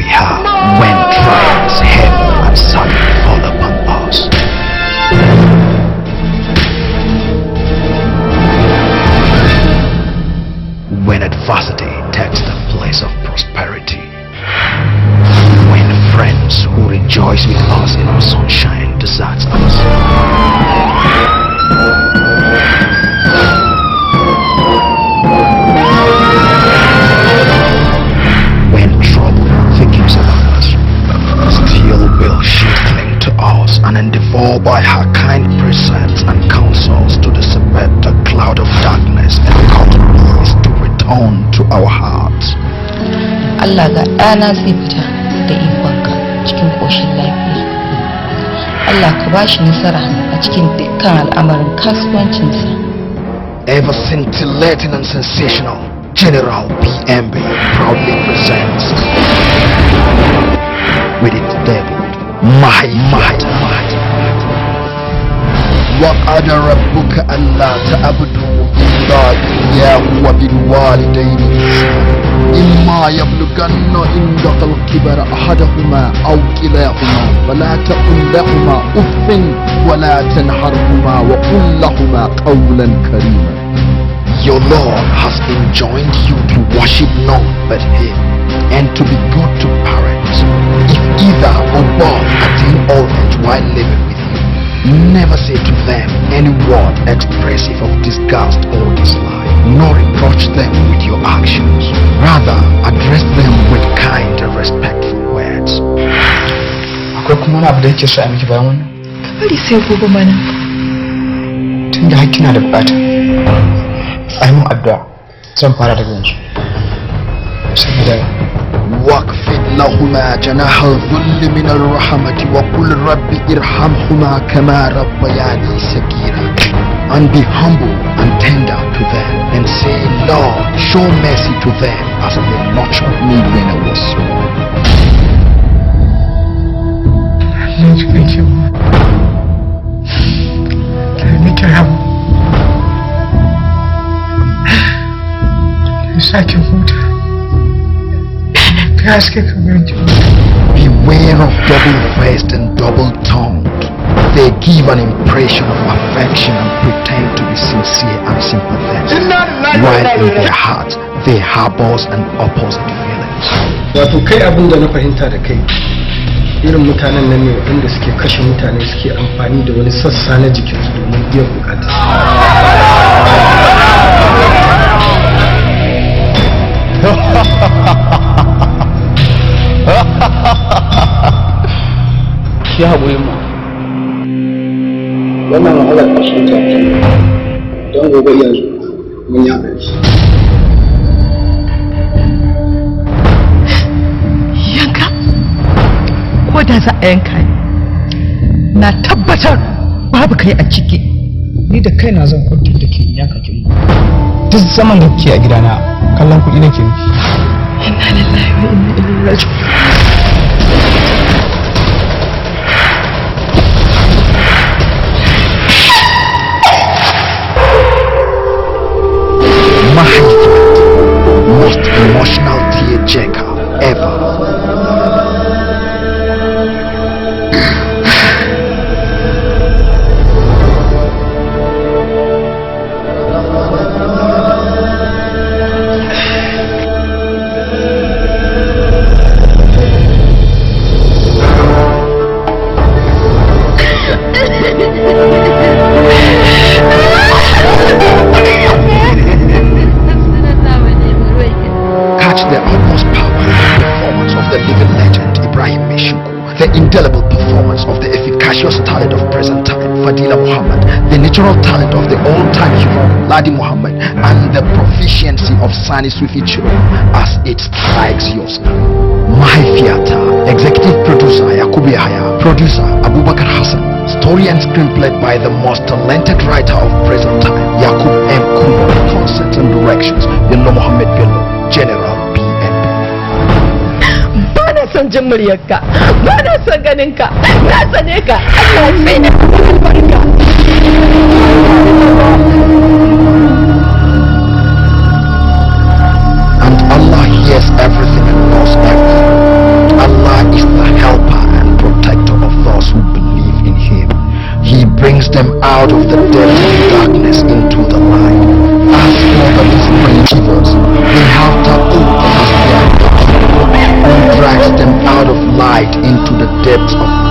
we have when trials heavy and sudden fall upon us. When adversity takes the place of prosperity. When friends who rejoice with us in our sunshine deserts us. When trouble thickens around us, still will she cling to us and endeavor by her kind precepts and counsels to dissipate the cloud of darkness and cause peace to return to our hearts. Allah ga ɗana zai fita da ikonka cikin ƙoshin lafiya. Allah ka ba shi nasara a cikin dukkan al'amarin kasuwancinsa. Ever scintillating and sensational, General B.M.B proudly presents with its debut, Mahaifiyata. وَقَدَ رَبُّكَ أَلَّا تَعْبُدُوا إِلَّا إِيَّاهُ وَبِالْوَالِدَيْنِ إِمَّا يَبْلُغَنَّ عِندَكَ الْكِبَرَ أَحَدُهُمَا أَوْ كِلَاهُمَا فَلَا تَقُل لَّهُمَا أُفٍّ وَلَا تَنْهَرْهُمَا وَقُل لَّهُمَا قَوْلًا كَرِيمًا. Your Lord has enjoined you to worship none but Him and to be good to parents. If either or both attain old age while living with you, never say to them any word expressive of disgust or dislike, nor reproach them with your actions. Rather, address them with kind and respectful words. Akwai kuma wani abu da yake so a miki bayan wannan? Ka bari sai gobe mana. Tun da kina da bukata, ai mun addu'a zan fara daga yanzu. Saboda واخفض لهما جناح الذل من الرحمة وقل رب ارحمهما كما ربياني صغيرا. And be humble and tender to them and say, Lord, show mercy to them as they nurtured me when I was small. thank you. Let me have sake huta. Ka aske ka ganci. Beware of double-faced and double-tongued. They give an impression of affection and pretend to be sincere and sympathetic, while in their hearts they harbor an opposite feelings. Wato kai abin da na fahimta da kai irin mutanen nan ne waɗanda suke kashe mutane suke amfani da wani sassa na jikinsu domin biyan bukata. Ya haƙuri ma. Wannan wahalar ƙarshen ta don gobe yanzu mun yaɗa shi. Yanka? Ko da za a yanka ni, na tabbatar babu kai a ciki. Ni da kaina zan kwantar da ke yanka kin. Duk zaman da ke a gidana kallon kuɗi nake miki. Inna lillahi wa inna ilaihi raji'un. Mahaifiyata, most emotional tearjerker ever. The utmost power and performance of the living legend the indelible performance of the efficacious talent of present time Fadila Mohammed, the natural talent of the old-time hero Ladi Mohammed, and the proficiency of Sani Swifichu as it strikes yours now. Mahaifiyata, executive producer Yakubu Yahya, producer Abubakar Hassan, story and screenplay by the most talented writer of present time Yakub M. Kubo, concept and directions Mohammed Bello, General B.M.B. Bana son jin muryarka, bana son ganinka, na tsane ka, Allah sai ne albarka. And Allah hears everything and knows everything. them out of the depth of darkness into the light. As for the different givers, they have ta'ud as their God, who drags them out of light into the depths of